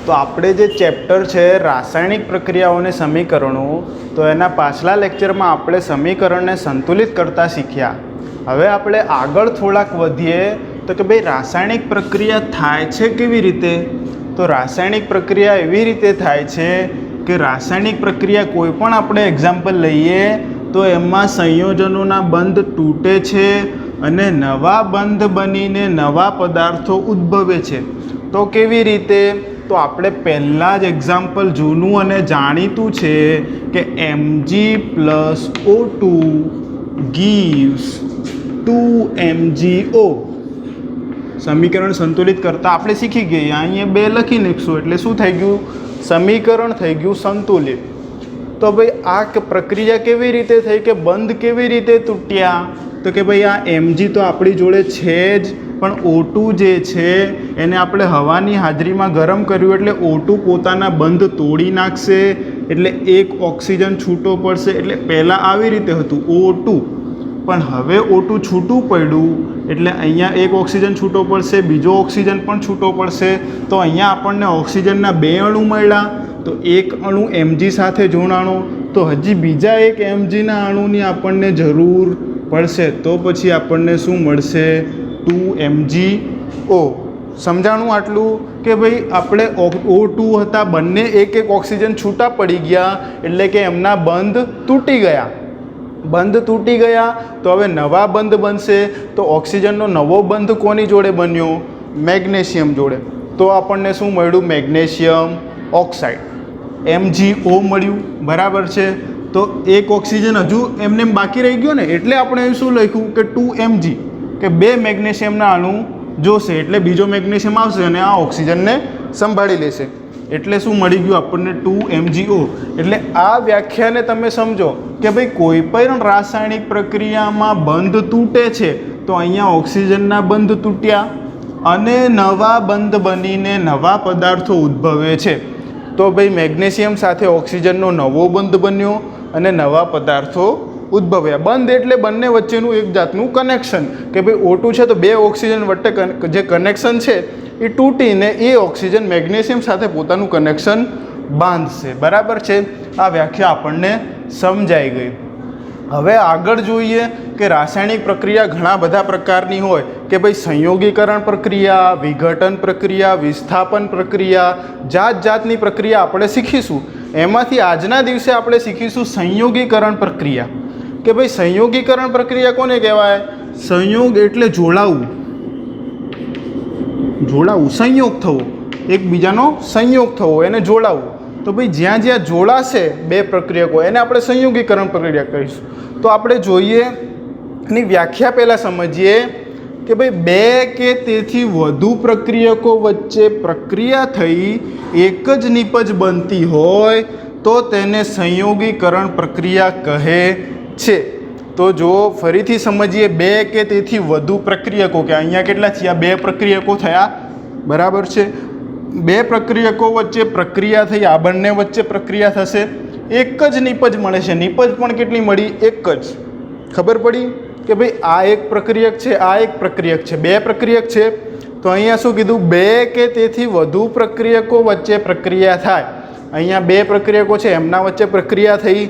તો આપણે જે ચેપ્ટર છે રાસાયણિક પ્રક્રિયાઓ અને સમીકરણો, તો એના પાછલા લેક્ચરમાં આપણે સમીકરણને સંતુલિત કરતા શીખ્યા. હવે આપણે આગળ થોડાક વધીએ તો કે ભાઈ રાસાયણિક પ્રક્રિયા થાય છે કેવી રીતે. તો રાસાયણિક પ્રક્રિયા એવી રીતે થાય છે કે રાસાયણિક પ્રક્રિયા કોઈ પણ આપણે એક્ઝામ્પલ લઈએ તો એમાં સંયોજનોના બંધ તૂટે છે અને નવા બંધ બનીને નવા પદાર્થો ઉદ્ભવે છે. તો કેવી રીતે? તો આપણે પહેલાં જ એક્ઝામ્પલ જૂનું અને જાણીતું છે કે Mg+O2 gives 2MgO. સમીકરણ સંતુલિત કરતાં આપણે શીખી ગયા. અહીંયા 2 લખી નાખશું એટલે શું થઈ ગયું? સમીકરણ થઈ ગયું સંતુલિત. તો ભાઈ આ પ્રક્રિયા કેવી રીતે થઈ કે બંધ કેવી રીતે તૂટ્યા? તો કે ભાઈ આ Mg તો આપણી જોડે છે જ, પણ O2 જે છે એને આપણે હવાની હાજરીમાં ગરમ કર્યું એટલે O2 પોતાના બંધ તોડી નાખશે, એટલે એક ઓક્સિજન છૂટો પડશે. એટલે પહેલાં આવી રીતે હતું O2, પણ હવે O2 છૂટું પડ્યું એટલે અહીંયા એક ઓક્સિજન છૂટો પડશે, બીજો ઓક્સિજન પણ છૂટો પડશે. તો અહીંયા આપણને ઓક્સિજનના 2 અણુ મળ્યા. તો એક અણુ Mg સાથે જોડાણો, તો હજી બીજા એક Mgના અણુની આપણને જરૂર પડશે. તો પછી આપણને શું મળશે? 2MgO. સમજાણું આટલું કે ભાઈ આપણે O2 હતા, બંને એક એક ઓક્સિજન છૂટા પડી ગયા એટલે કે એમના બંધ તૂટી ગયા. બંધ તૂટી ગયા તો હવે નવા બંધ બનશે. તો ઓક્સિજનનો નવો બંધ કોની જોડે બન્યો? મેગ્નેશિયમ જોડે. તો આપણને શું મળ્યું? મેગ્નેશિયમ ઓક્સાઇડ, MgO મળ્યું. બરાબર છે. તો એક ઓક્સિજન હજુ એમને બાકી રહી ગયો ને, એટલે આપણે શું લખ્યું કે 2Mg, કે 2 મેગ્નેશિયમના અણુ જોશે એટલે બીજો મેગ્નેશિયમ આવશે અને આ ઓક્સિજનને સંભાળી લેશે. એટલે શું મળી ગયું આપણને? 2MgO. એટલે આ વ્યાખ્યાને તમે સમજો કે ભાઈ કોઈ પણ રાસાયણિક પ્રક્રિયામાં બંધ તૂટે છે તો અહીંયા ઓક્સિજનના બંધ તૂટ્યા અને નવા બંધ બનીને નવા પદાર્થો ઉદ્ભવે છે. તો ભાઈ મેગ્નેશિયમ સાથે ઓક્સિજનનો નવો બંધ બન્યો અને નવા પદાર્થો ઉદ્ભવ્યા. બંધ એટલે બંને વચ્ચેનું એક જાતનું કનેક્શન, કે ભાઈ O2 છે તો 2 ઓક્સિજન વચ્ચે જે કનેક્શન છે એ તૂટીને એ ઓક્સિજન મેગ્નેશિયમ સાથે પોતાનું કનેક્શન બાંધશે. બરાબર છે. આ વ્યાખ્યા આપણને સમજાઈ ગઈ. હવે આગળ જોઈએ કે રાસાયણિક પ્રક્રિયા ઘણા બધા પ્રકારની હોય કે ભાઈ સંયોગીકરણ પ્રક્રિયા, વિઘટન પ્રક્રિયા, વિસ્થાપન પ્રક્રિયા, જાત જાતની પ્રક્રિયા આપણે શીખીશું. એમાંથી આજના દિવસે આપણે શીખીશું સંયોગીકરણ પ્રક્રિયા. કે ભાઈ સંયોગીકરણ પ્રક્રિયા કોને કહેવાય? સંયોગ એટલે જોડાવું, જોડાવું, સંયોગ થવો, એકબીજાનો સંયોગ થવો, એને જોડાવું. તો ભાઈ જ્યાં જ્યાં જોડાશે 2 પ્રક્રિયકો એને આપણે સંયોગીકરણ પ્રક્રિયા કહીશું. તો આપણે જોઈએ એની વ્યાખ્યા પહેલાં સમજીએ કે ભાઈ 2 કે તેથી વધુ પ્રક્રિયકો વચ્ચે પ્રક્રિયા થઈ એક જ નિપજ બનતી હોય તો તેને સંયોગીકરણ પ્રક્રિયા કહે છે. તો જો ફરીથી સમજીએ 2 કે તેથી વધુ પ્રક્રિયકો, કે અહીંયા કેટલા થયા? 2 પ્રક્રિયકો થયા. બરાબર છે. 2 પ્રક્રિયકો વચ્ચે પ્રક્રિયા થઈ, આ બંને વચ્ચે પ્રક્રિયા થશે, એક જ નિપજ મળે છે. નિપજ પણ કેટલી મળી? એક જ. ખબર પડી કે ભાઈ આ એક પ્રક્રિયક છે, આ એક પ્રક્રિયક છે, 2 પ્રક્રિયક છે. તો અહીંયા શું કીધું? 2 કે તેથી વધુ પ્રક્રિયકો વચ્ચે પ્રક્રિયા થાય. અહીંયા 2 પ્રક્રિયકો છે, એમના વચ્ચે પ્રક્રિયા થઈ,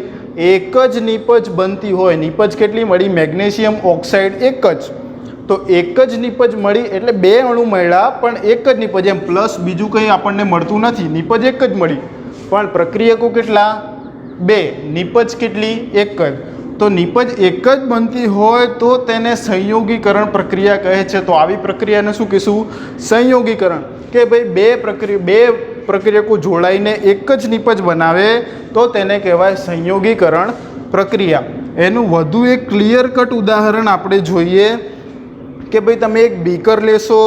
એક જ નિપજ બનતી હોય. નિપજ કેટલી મળી? મેગ્નેશિયમ ઓક્સાઇડ એક જ. તો એક જ નિપજ મળી એટલે 2 અણુ મળ્યા પણ એક જ નિપજ, એમ પ્લસ બીજું કંઈ આપણને મળતું નથી. નિપજ એક જ મળી પણ પ્રક્રિયકો કેટલા? 2. નિપજ કેટલી? એક જ. તો નિપજ એક જ બનતી હોય તો તેને સંયોગીકરણ પ્રક્રિયા કહે છે. તો આવી પ્રક્રિયાને શું કહીશું? સંયોગીકરણ. કે ભાઈ 2 પ્રક્રિયકો જોડાઈને એક જ નિપજ બનાવે તો તેને કહેવાય સંયોગીકરણ પ્રક્રિયા. એનું વધુ એક ક્લિયર કટ ઉદાહરણ આપણે જોઈએ કે ભાઈ તમે એક બીકર લેશો,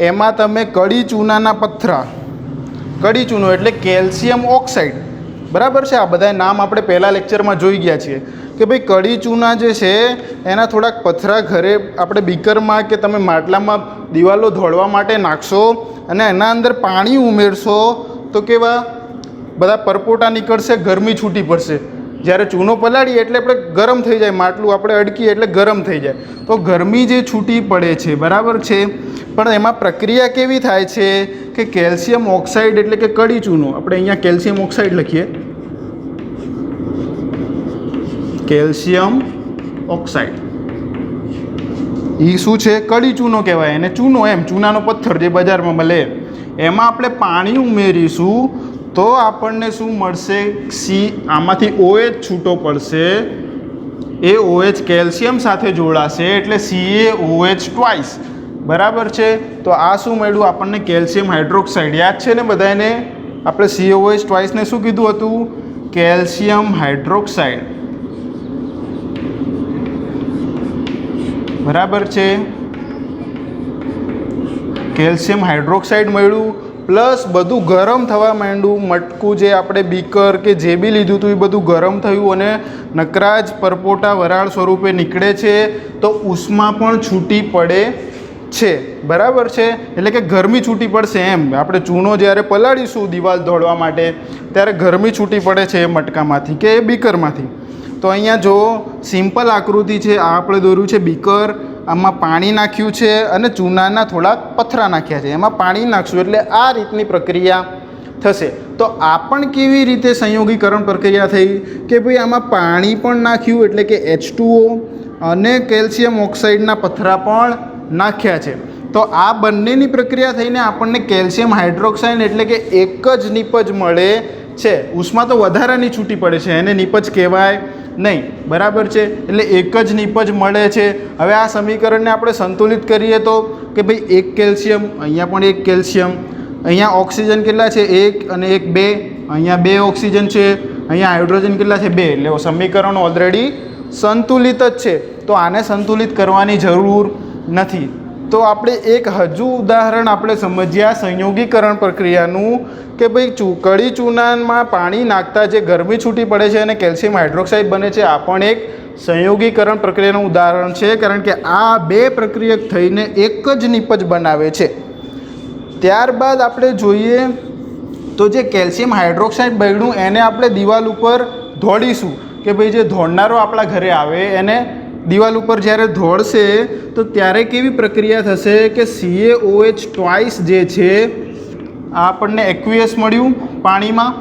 એમાં તમે કડી ચૂનાના પથરા, કડી ચૂનો એટલે કેલ્શિયમ ઓક્સાઇડ, બરાબર છે. આ બધા નામ આપણે પહેલાં લેક્ચરમાં જોઈ ગયા છીએ કે ભાઈ કડી ચૂના જે છે એના થોડાક પથરા ઘરે આપણે બીકરમાં કે તમે માટલામાં દિવાલો ધોળવા માટે નાખશો અને એના અંદર પાણી ઉમેરશો તો કેવા બધા પરપોટા નીકળશે, ગરમી છૂટી પડશે. જ્યારે ચૂનો પલાળીએ એટલે આપણે ગરમ થઈ જાય, માટલું આપણે અડકીએ એટલે ગરમ થઈ જાય. તો ગરમી જે છૂટી પડે છે, બરાબર છે. પણ એમાં પ્રક્રિયા કેવી થાય છે કે કેલ્શિયમ ઓક્સાઇડ એટલે કે કડી ચૂનો. આપણે અહીંયા કેલ્શિયમ ઓક્સાઇડ લખીએ, કેલ્શિયમ ઓક્સાઇડ. એ શું છે? કડી ચૂનો કહેવાય એને. ચૂનો એમ, ચૂનાનો પથ્થર જે બજારમાં મળે. એમાં આપણે પાણી ઉમેરીશું તો આપણને શું મળશે? આમાંથી OH છૂટો પડશે. એ OH કેલ્શિયમ સાથે જોડાશે એટલે CaOH ટ્વાઇસ. બરાબર છે? તો આ શું મળ્યું આપણને? Calcium hydroxide. યાદ છે ને બધાને? આપણે CaOH ટ્વાઇસને શું કીધું હતું? Calcium hydroxide. બરાબર છે? કેલ્શિયમ હાઇડ્રોક્સાઇડ મળ્યું. પ્લસ બધું ગરમ થવા માંડ્યું. મટકું જે આપણે બીકર કે જે બી લીધું હતું એ બધું ગરમ થયું અને નકરા જ પરપોટા વરાળ સ્વરૂપે નીકળે છે. તો ઉષ્મા પણ છૂટી પડે છે. બરાબર છે? એટલે કે ગરમી છૂટી પડશે એમ. આપણે ચૂનો જ્યારે પલાળીશું દિવાલ ધોળવા માટે ત્યારે ગરમી છૂટી પડે છે એ મટકામાંથી કે એ બીકરમાંથી. તો અહીંયા જો સિમ્પલ આકૃતિ છે. આ આપણે દોર્યું છે બીકર, આમાં પાણી નાખ્યું છે અને ચૂનાના થોડાક પથરા નાખ્યા છે. એમાં પાણી નાખશું એટલે આ રીતની પ્રક્રિયા થશે. તો આ પણ કેવી રીતે સંયોગીકરણ પ્રક્રિયા થઈ? કે ભાઈ આમાં પાણી પણ નાખ્યું એટલે કે H2O અને કેલ્શિયમ ઓક્સાઇડના પથરા પણ નાખ્યા છે. તો આ બંનેની પ્રક્રિયા થઈને આપણને કેલ્શિયમ હાઇડ્રોક્સાઇડ એટલે કે એક જ નિપજ મળે છે. ઉષ્મા તો વધારાની છૂટી પડે છે, એને નિપજ કહેવાય નહીં. બરાબર છે? એટલે એક જ નિપજ મળે છે. હવે આ સમીકરણને આપણે સંતુલિત કરીએ તો કે ભાઈ એક કેલ્શિયમ, અહીંયા પણ એક કેલ્શિયમ, અહીંયા ઓક્સિજન કેટલા છે? 1 અને 1 2, અહીંયા 2 ઓક્સિજન છે, અહીંયા હાઇડ્રોજન કેટલા છે? 2. એટલે સમીકરણ ઓલરેડી સંતુલિત જ છે. તો આને સંતુલિત કરવાની જરૂર નથી. તો આપણે એક હજુ ઉદાહરણ આપણે સમજ્યા સંયોગીકરણ પ્રક્રિયાનું કે ભાઈ કડી ચૂનામાં પાણી નાખતા જે ગરમી છૂટી પડે છે અને કેલ્શિયમ હાઇડ્રોક્સાઇડ બને છે. આ પણ એક સંયોગીકરણ પ્રક્રિયાનું ઉદાહરણ છે. કારણ કે આ બે પ્રક્રિયક થઈને એક જ નિપજ બનાવે છે. ત્યારબાદ આપણે જોઈએ તો જે કેલ્શિયમ હાઇડ્રોક્સાઇડ બન્યું એને આપણે દિવાલ ઉપર ધોડીશું કે ભાઈ જે ધોળનારો આપણા ઘરે આવે એને દિવાલ ઉપર જ્યારે ધોળશે તો ત્યારે કેવી પ્રક્રિયા થશે કે CaOH ટ્વાઇસ જે છે આ આપણને એક્વિયસ મળ્યું પાણીમાં.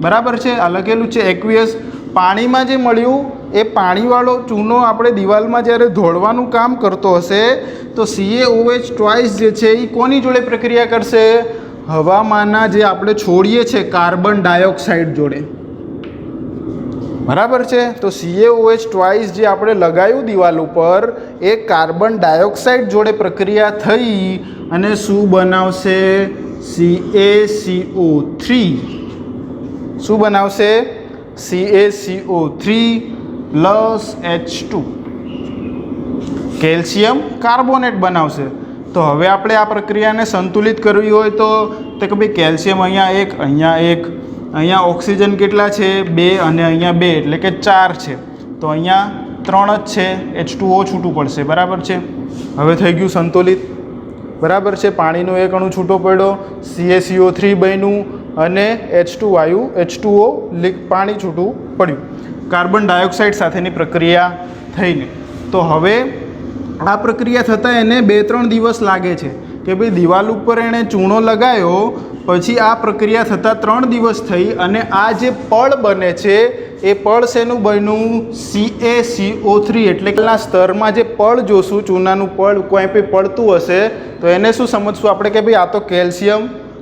બરાબર છે? આ લખેલું છે એક્વિયસ. પાણીમાં જે મળ્યું એ પાણીવાળો ચૂનો આપણે દિવાલમાં જ્યારે ધોળવાનું કામ કરતો હશે તો CaOH ટ્વાઇસ જે છે એ કોની જોડે પ્રક્રિયા કરશે? હવામાંના જે આપણે છોડીએ છીએ કાર્બન ડાયોક્સાઇડ જોડે. બરાબર છે? તો CaOH ટ્વાઇસ જે આપણે લગાવ્યું દિવાલ ઉપર એ કાર્બન ડાયોક્સાઇડ જોડે પ્રક્રિયા થઈ અને શું બનાવશે? CaCO3. શું બનાવશે? CaCO3 plus H2 calcium carbonate બનાવશે. તો હવે આપણે આ પ્રક્રિયાને સંતુલિત કરવી હોય તો કે ભાઈ કેલ્શિયમ અહીંયા 1, અહીંયા 1, અહીંયા ઓક્સિજન કેટલા છે? 2 અને અહીંયા 2 એટલે કે 4 છે. તો અહીંયા 3 જ છે. H2O છૂટું પડશે. બરાબર છે? હવે થઈ ગયું સંતુલિત. બરાબર છે? પાણીનો એક અણુ છૂટો પડ્યો, CaCO3 બન્યું અને H2 આવ્યું, H2O પાણી છૂટું પડ્યું કાર્બન ડાયોક્સાઇડ સાથેની પ્રક્રિયા થઈને. તો હવે આ પ્રક્રિયા થતાં એને 2-3 દિવસ લાગે છે કે ભાઈ દિવાલ ઉપર એણે ચૂનો લગાવ્યો પછી આ પ્રક્રિયા થતાં 3 દિવસ થઈ અને આ જે પડ બને છે એ પડ શેનું બન્યું? CaCO3. એટલે કે સ્તરમાં જે પડ જોશું, ચૂનાનું પડ કોઈ પણ પડતું હશે તો એને શું સમજશું આપણે કે ભાઈ આ તો કેલ્શિયમ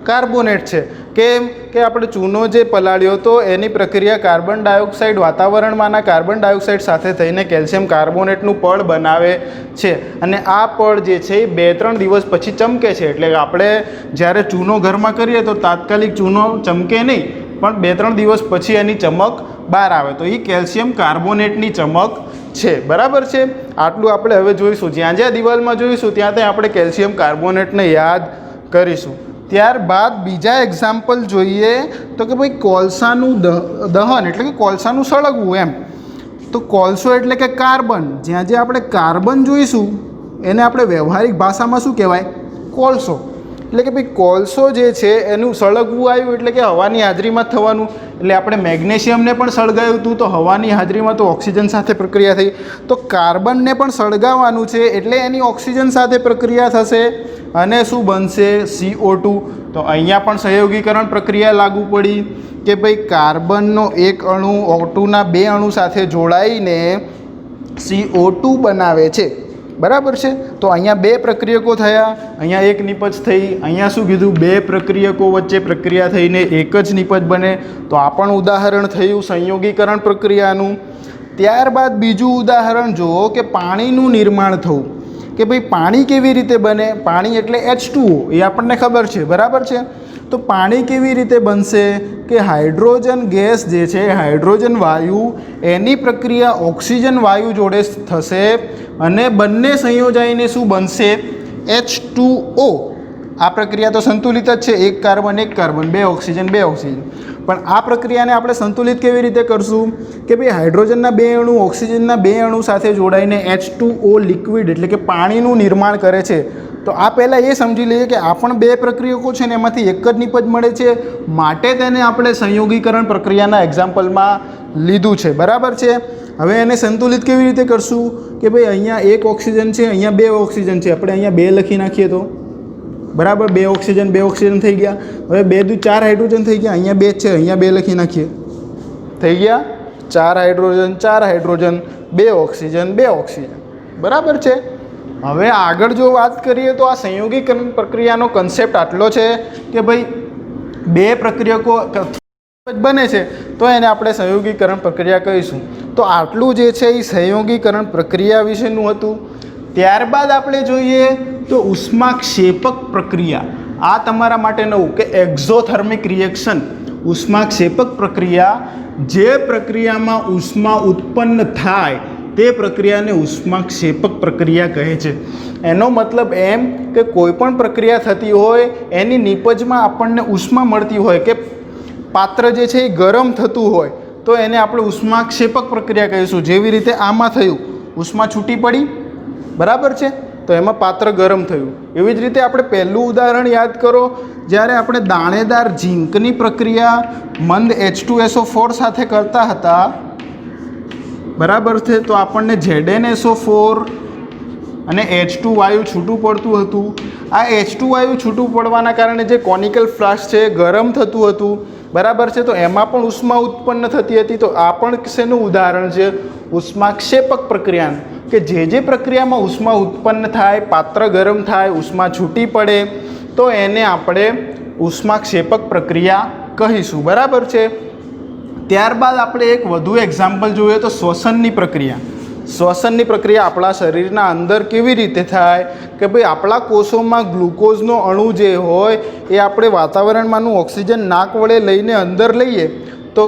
કાર્બોનેટ છે. કેમ કે આપણે ચૂનો જે પલાળ્યો હતો એની પ્રક્રિયા કાર્બન ડાયોક્સાઇડ, વાતાવરણમાંના કાર્બન ડાયોક્સાઇડ સાથે થઈને કેલ્શિયમ કાર્બોનેટનું પડ બનાવે છે. અને આ પડ જે છે એ 2-3 દિવસ પછી ચમકે છે. એટલે આપણે જ્યારે ચૂનો ઘરમાં કરીએ તો તાત્કાલિક ચૂનો ચમકે નહીં, પણ 2-3 દિવસ પછી એની ચમક બહાર આવે. તો એ કેલ્શિયમ કાર્બોનેટની ચમક છે. બરાબર છે? આટલું આપણે હવે જોઈશું. જ્યાં જ્યાં દિવાલમાં જોઈશું ત્યાં ત્યાં આપણે કેલ્શિયમ કાર્બોનેટને યાદ કરીશું. ત્યારબાદ બીજા એક્ઝામ્પલ જોઈએ તો કે ભાઈ કોલસાનું દહન એટલે કે કોલસાનું સળગવું એમ. તો કોલસો એટલે કે કાર્બન. જ્યાં જ્યાં આપણે કાર્બન જોઈશું એને આપણે વ્યવહારિક ભાષામાં શું કહેવાય? કોલસો. એટલે કે ભાઈ કોલસો જે છે એનું સળગવું આવ્યું એટલે કે હવાની હાજરીમાં જ થવાનું. એટલે આપણે મેગ્નેશિયમને પણ સળગાવ્યું હતું તો હવાની હાજરીમાં તો ઓક્સિજન સાથે પ્રક્રિયા થઈ. તો કાર્બનને પણ સળગાવવાનું છે એટલે એની ઓક્સિજન સાથે પ્રક્રિયા થશે અને શું બનશે? CO2. તો અહીંયા પણ સહયોગીકરણ પ્રક્રિયા લાગુ પડી કે ભાઈ કાર્બનનો એક અણુ O2ના 2 અણુ સાથે જોડાઈને CO2 બનાવે છે, બરાબર છે. તો અહીંયા 2 પ્રક્રિયકો થયા, અહીંયા એક નિપજ થઈ, અહીંયા શું કીધું 2 પ્રક્રિયકો વચ્ચે પ્રક્રિયા થઈને એક જ નિપજ બને. તો આ પણ ઉદાહરણ થયું સંયોગીકરણ પ્રક્રિયાનું. ત્યારબાદ બીજું ઉદાહરણ જુઓ કે પાણીનું નિર્માણ થવું, કે ભાઈ પાણી કેવી રીતે બને. પાણી એટલે H2O, એ આપણને ખબર છે, બરાબર છે. તો પાણી કેવી રીતે બનશે કે હાઇડ્રોજન ગેસ જે છે, હાઇડ્રોજન વાયુ, એની પ્રક્રિયા ઓક્સિજન વાયુ જોડે થશે અને બંને સંયોજાઈને શું બનશે H2O. આ પ્રક્રિયા તો સંતુલિત જ છે, એક કાર્બન 2 ઓક્સિજન 2 ઓક્સિજન. પણ આ પ્રક્રિયાને આપણે સંતુલિત કેવી રીતે કરશું કે ભાઈ હાઇડ્રોજનના 2 અણુ ઓક્સિજનના 2 અણુ સાથે જોડાઈને H2O લિક્વિડ એટલે કે પાણીનું નિર્માણ કરે છે. તો આ પહેલાં એ સમજી લઈએ કે આ પણ 2 પ્રક્રિયકો છે ને એમાંથી એક જ નિપજ મળે છે, માટે તેને આપણે સંયોગીકરણ પ્રક્રિયાના એક્ઝામ્પલમાં લીધું છે, બરાબર છે. હવે એને સંતુલિત કેવી રીતે કરશું કે ભાઈ અહીંયા 1 ઓક્સિજન છે, અહીંયા 2 ઓક્સિજન છે, આપણે અહીંયા 2 લખી નાખીએ તો બરાબર, 2 ઓક્સિજન થઈ ગયા. હવે 2 દુ 4 હાઇડ્રોજન થઈ ગયા, અહીંયા 2 છે, અહીંયા 2 લખી નાખીએ, થઈ ગયા 4 હાઇડ્રોજન 2 ઓક્સિજન 2 ઓક્સિજન, બરાબર છે. હવે આગળ જો વાત કરીએ તો આ સંયોગીકરણ પ્રક્રિયાનો કન્સેપ્ટ આટલો છે કે ભાઈ 2 પ્રક્રિયકો બને છે તો એને આપણે સંયોગીકરણ પ્રક્રિયા કહીશું. તો આટલું જે છે એ સંયોગીકરણ પ્રક્રિયા વિશેનું હતું. ત્યારબાદ આપણે જોઈએ તો ઉષ્માક્ષેપક પ્રક્રિયા. આ તમારા માટે નવું કે એક્ઝોથર્મિક રિએક્શન, ઉષ્માક્ષેપક પ્રક્રિયા. જે પ્રક્રિયામાં ઉષ્મા ઉત્પન્ન થાય તે પ્રક્રિયાને ઉષ્માક્ષેપક પ્રક્રિયા કહે છે. એનો મતલબ એમ કે કોઈ પણ પ્રક્રિયા થતી હોય એની નિપજમાં આપણને ઉષ્મા મળતી હોય કે પાત્ર જે છે એ ગરમ થતું હોય તો એને આપણે ઉષ્માક્ષેપક પ્રક્રિયા કહીશું. જેવી રીતે આમાં થયું, ઉષ્મા છૂટી પડી, બરાબર છે, તો એમાં પાત્ર ગરમ થયું. એવી જ રીતે આપણે પહેલું ઉદાહરણ યાદ કરો, જ્યારે આપણે દાણેદાર ઝીંકની પ્રક્રિયા મંદ H2SO4 સાથે કરતા હતા, બરાબર છે. તો આપણને ZnSO4 અને H2 વાયુ છૂટું પડતું હતું. આ H2 વાયુ છૂટું પડવાના કારણે જે કોનિકલ ફ્લાસ્ક છે ગરમ થતું હતું, બરાબર છે. તો એમાં પણ ઉષ્મા ઉત્પન્ન થતી હતી. તો આ પણ શેનું ઉદાહરણ છે? ઉષ્માક્ષેપક પ્રક્રિયાનું, કે જે પ્રક્રિયામાં ઉષ્મા ઉત્પન્ન થાય, પાત્ર ગરમ થાય, ઉષ્મા છૂટી પડે તો એને આપણે ઉષ્માક્ષેપક પ્રક્રિયા કહીશું, બરાબર છે. ત્યારબાદ આપણે એક વધુ એક્ઝામ્પલ જોઈએ તો શ્વસનની પ્રક્રિયા. શ્વસનની પ્રક્રિયા આપણા શરીરના અંદર કેવી રીતે થાય કે ભાઈ આપણા કોષોમાં ગ્લુકોઝનો અણુ જે હોય એ આપણે વાતાવરણમાંનું ઓક્સિજન નાક વડે લઈને અંદર લઈએ તો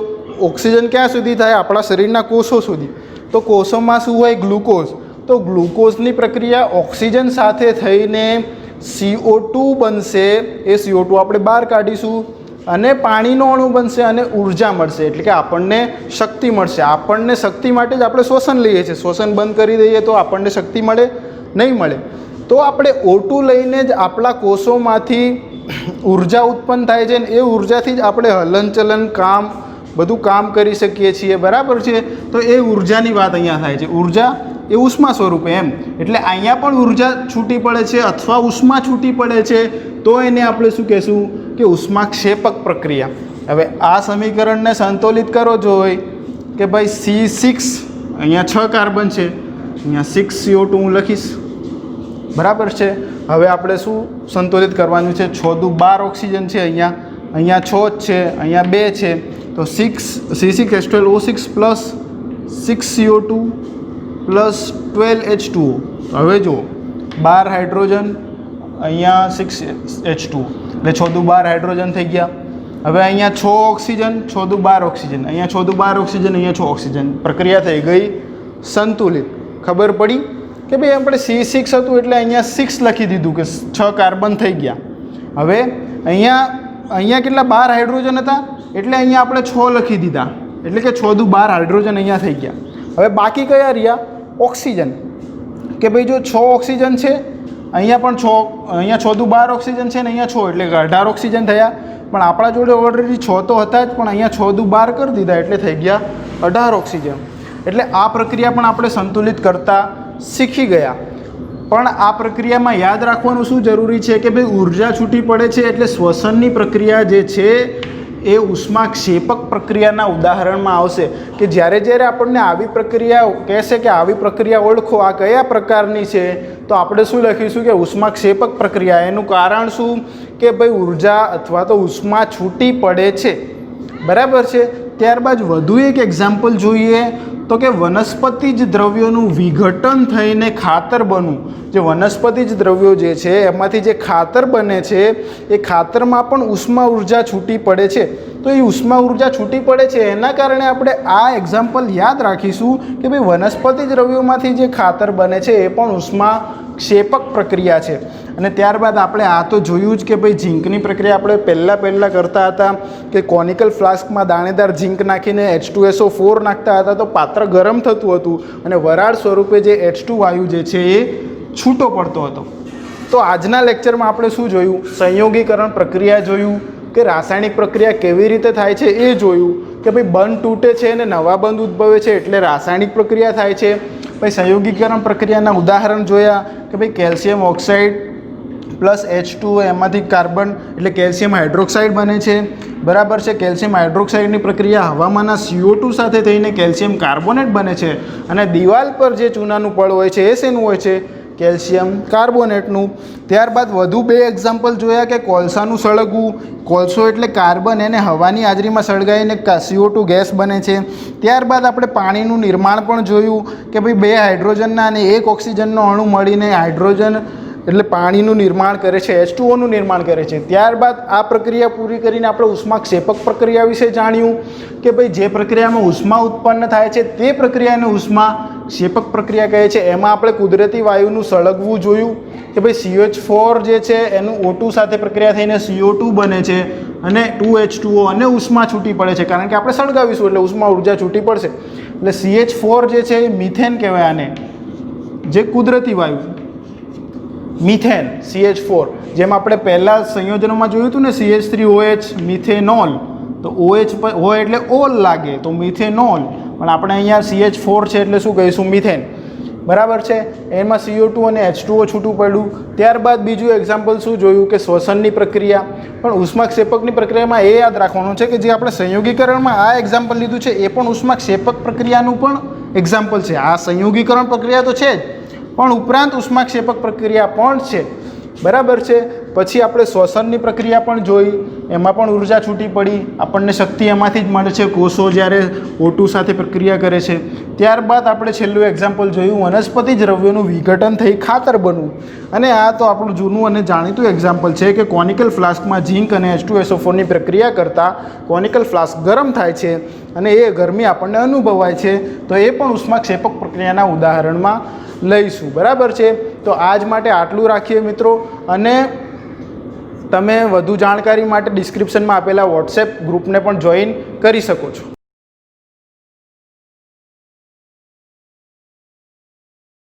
ઓક્સિજન ક્યાં સુધી થાય? આપણા શરીરના કોષો સુધી. તો કોષોમાં શું હોય? ગ્લુકોઝ. તો ગ્લુકોઝની પ્રક્રિયા ઓક્સિજન સાથે થઈને CO2 બનશે. એ CO2 આપણે બહાર કાઢીશું અને પાણીનો અણુ બનશે અને ઉર્જા મળશે, એટલે કે આપણને શક્તિ મળશે. આપણને શક્તિ માટે જ આપણે શ્વસન લઈએ છીએ. શ્વસન બંધ કરી દઈએ તો આપણને શક્તિ મળે? નહીં મળે. તો આપણે O2 લઈને જ આપણા કોષોમાંથી ઉર્જા ઉત્પન્ન થાય છે ને એ ઉર્જાથી જ આપણે હલનચલન, કામ, બધું કામ કરી શકીએ છીએ, બરાબર છે. તો એ ઉર્જાની વાત અહીંયા થાય છે. ઉર્જા એ ઉષ્મા સ્વરૂપે એમ, એટલે અહીંયા પણ ઉર્જા છૂટી પડે છે અથવા ઉષ્મા છૂટી પડે છે તો એને આપણે શું કહેશું કે ઉષ્માક્ષેપક પ્રક્રિયા. હવે આ સમીકરણને સંતુલિત કરો જોઈએ કે ભાઈ C6, અહીંયા 6 કાર્બન છે, અહીંયા 6 CO2 હું લખીશ, બરાબર છે. હવે આપણે શું સંતુલિત કરવાનું છે? 6 દુ 12 ઓક્સિજન છે, અહીંયા 6 જ છે, અહીંયા 2 છે, તો 6 C6H12O6 plus 6 CO2 plus 12 H2O. હવે જુઓ 12 હાઇડ્રોજન, અહીંયા 6 H2O, એટલે 6 દુ 12 હાઇડ્રોજન થઈ ગયા. હવે અહીંયા 6 ઓક્સિજન, 6 દુ 12 ઓક્સિજન, અહીંયા 6 દુ 12 ઓક્સિજન, અહીંયા 6 ઓક્સિજન. પ્રક્રિયા થઈ ગઈ સંતુલિત. ખબર પડી કે ભાઈ આપણે C6 હતું એટલે અહીંયા 6 લખી દીધું કે 6 કાર્બન થઈ ગયા. હવે અહીંયા કેટલા? 12 હાઇડ્રોજન હતા એટલે અહીંયા આપણે 6 લખી દીધા, એટલે કે 6 દુ 12 હાઇડ્રોજન અહીંયા થઈ ગયા. હવે બાકી કયા રહ્યા? ઓક્સિજન. કે ભાઈ જો 6 ઓક્સિજન છે, અહીંયા પણ 6, અહીંયા 6 દુ 12 ઓક્સિજન છે ને અહીંયા 6, એટલે 18 ઓક્સિજન થયા. પણ આપણા જોડે ઓલરેડી 6 તો હતા જ, પણ અહીંયા 6 દુ 12 કરી દીધા એટલે થઈ ગયા 18 ઓક્સિજન. એટલે આ પ્રક્રિયા પણ આપણે સંતુલિત કરતા શીખી ગયા. પણ આ પ્રક્રિયામાં યાદ રાખવાનું શું જરૂરી છે કે ભાઈ ઉર્જા છૂટી પડે છે એટલે શ્વસનની પ્રક્રિયા જે છે એ ઉષ્માક્ષેપક પ્રક્રિયાના ઉદાહરણમાં આવશે કે જ્યારે જ્યારે આપણને આવી પ્રક્રિયા કહેશે કે આવી પ્રક્રિયા ઓળખો આ કયા પ્રકારની છે તો આપણે શું લખીશું કે ઉષ્માક્ષેપક પ્રક્રિયા. એનું કારણ શું કે ભાઈ ઉર્જા અથવા તો ઉષ્મા છૂટી પડે છે. બરાબર છે. ત્યારબાદ વધુ એક એક્ઝામ્પલ જોઈએ તો કે વનસ્પતિજ દ્રવ્યોનું વિઘટન થઈને ખાતર બનવું. જે વનસ્પતિજ દ્રવ્યો જે છે એમાંથી જે ખાતર બને છે એ ખાતરમાં પણ ઉષ્મા ઉર્જા છૂટી પડે છે. તો એ ઉષ્મા ઉર્જા છૂટી પડે છે એના કારણે આપણે આ એક્ઝામ્પલ યાદ રાખીશું કે ભાઈ વનસ્પતિ દ્રવ્યોમાંથી જે ખાતર બને છે એ પણ ઉષ્મા ક્ષેપક પ્રક્રિયા છે. અને ત્યારબાદ આપણે આ તો જોયું જ કે ભાઈ ઝીંકની પ્રક્રિયા આપણે પહેલાં કરતા હતા કે કોનિકલ ફ્લાસ્કમાં દાણેદાર ઝીંક નાખીને H2SO4 નાખતા હતા તો પાત્ર ગરમ થતું હતું અને વરાળ સ્વરૂપે જે H2 વાયુ જે છે એ છૂટો પડતો હતો. તો આજના લેક્ચરમાં આપણે શું જોયું? સંયોગીકરણ પ્રક્રિયા જોયું કે રાસાયણિક પ્રક્રિયા કેવી રીતે થાય છે એ જોયું કે ભાઈ બંધ તૂટે છે અને નવા બંધ ઉદ્ભવે છે એટલે રાસાયણિક પ્રક્રિયા થાય છે. ભાઈ સંયોગીકરણ પ્રક્રિયાના ઉદાહરણ જોયા કે ભાઈ કેલ્શિયમ ઓક્સાઇડ પ્લસ H2O એમાંથી કાર્બન એટલે કેલ્શિયમ હાઇડ્રોક્સાઇડ બને છે. બરાબર છે. કેલ્શિયમ હાઇડ્રોક્સાઇડની પ્રક્રિયા હવામાંના CO2 સાથે થઈને કેલ્શિયમ કાર્બોનેટ બને છે અને દિવાલ પર જે ચૂનાનું પડ હોય છે એ શેનું હોય છે? કેલ્શિયમ કાર્બોનેટનું. ત્યારબાદ વધુ 2 એક્ઝામ્પલ જોયા કે કોલસાનું સળગવું. કોલસો એટલે કાર્બન, એને હવાની હાજરીમાં સળગાવીને CO2 ગેસ બને છે. ત્યારબાદ આપણે પાણીનું નિર્માણ પણ જોયું કે ભાઈ 2 હાઇડ્રોજનના અને 1 ઓક્સિજનનો અણુ મળીને હાઇડ્રોજન એટલે પાણીનું નિર્માણ કરે છે, H2O નું નિર્માણ કરે છે. ત્યારબાદ આ પ્રક્રિયા પૂરી કરીને આપણે ઉષ્માક્ષેપક પ્રક્રિયા વિશે જાણ્યું કે ભાઈ જે પ્રક્રિયામાં ઉષ્મા ઉત્પન્ન થાય છે તે પ્રક્રિયાને ઉષ્માક્ષેપક પ્રક્રિયા કહે છે. એમાં આપણે કુદરતી વાયુનું સળગવું જોયું કે ભાઈ CH4 જે છે એનું O2 સાથે પ્રક્રિયા થઈને CO2 બને છે અને 2H2O અને ઉષ્મા છૂટી પડે છે કારણ કે આપણે સળગાવીશું એટલે ઉષ્મા ઉર્જા છૂટી પડશે. એટલે CH4 જે છે એ મિથેન કહેવાય આને, જે કુદરતી વાયુ મિથેન CH4. જેમ આપણે પહેલાં સંયોજનોમાં જોયું હતું ને CH3OH મિથેનોલ, તો OH હોય એટલે ઓલ લાગે તો મિથેનોલ, પણ આપણે અહીંયા CH4 છે એટલે શું કહીશું? મિથેન. બરાબર છે. એમાં CO2 અને H2O છૂટું પડ્યું. ત્યારબાદ બીજું એક્ઝામ્પલ શું જોયું કે શ્વસનની પ્રક્રિયા. પણ ઉષ્માક્ષેપકની પ્રક્રિયામાં એ યાદ રાખવાનું છે કે જે આપણે સંયોગીકરણમાં આ એક્ઝામ્પલ લીધું છે એ પણ ઉષ્માક્ષેપક પ્રક્રિયાનું પણ એક્ઝામ્પલ છે. આ સંયોગીકરણ પ્રક્રિયા તો છે જ પણ ઉપરાંત ઉષ્માક્ષેપક પ્રક્રિયા પણ છે. બરાબર છે. પછી આપણે શ્વસનની પ્રક્રિયા પણ જોઈ, એમાં પણ ઉર્જા છૂટી પડી, આપણને શક્તિ એમાંથી જ મળે છે કોષો જ્યારે O2 સાથે પ્રક્રિયા કરે છે. ત્યારબાદ આપણે છેલ્લું એક્ઝામ્પલ જોયું વનસ્પતિ દ્રવ્યોનું વિઘટન થઈ ખાતર બનવું. અને આ તો આપણું જૂનું અને જાણીતું એક્ઝામ્પલ છે કે કોનિકલ ફ્લાસ્કમાં ઝીંક અને H2SO4ની પ્રક્રિયા કરતાં કોનિકલ ફ્લાસ્ક ગરમ થાય છે અને એ ગરમી આપણને અનુભવાય છે. તો એ પણ ઉષ્માક્ષેપક પ્રક્રિયાના ઉદાહરણમાં લઈશું. બરાબર છે. તો આજ માટે આટલું રાખીએ મિત્રો. અને તમે વધુ જાણકારી માટે ડિસ્ક્રિપ્શનમાં આપેલા વોટ્સએપ ગ્રુપને પણ જોઈન કરી શકો છો.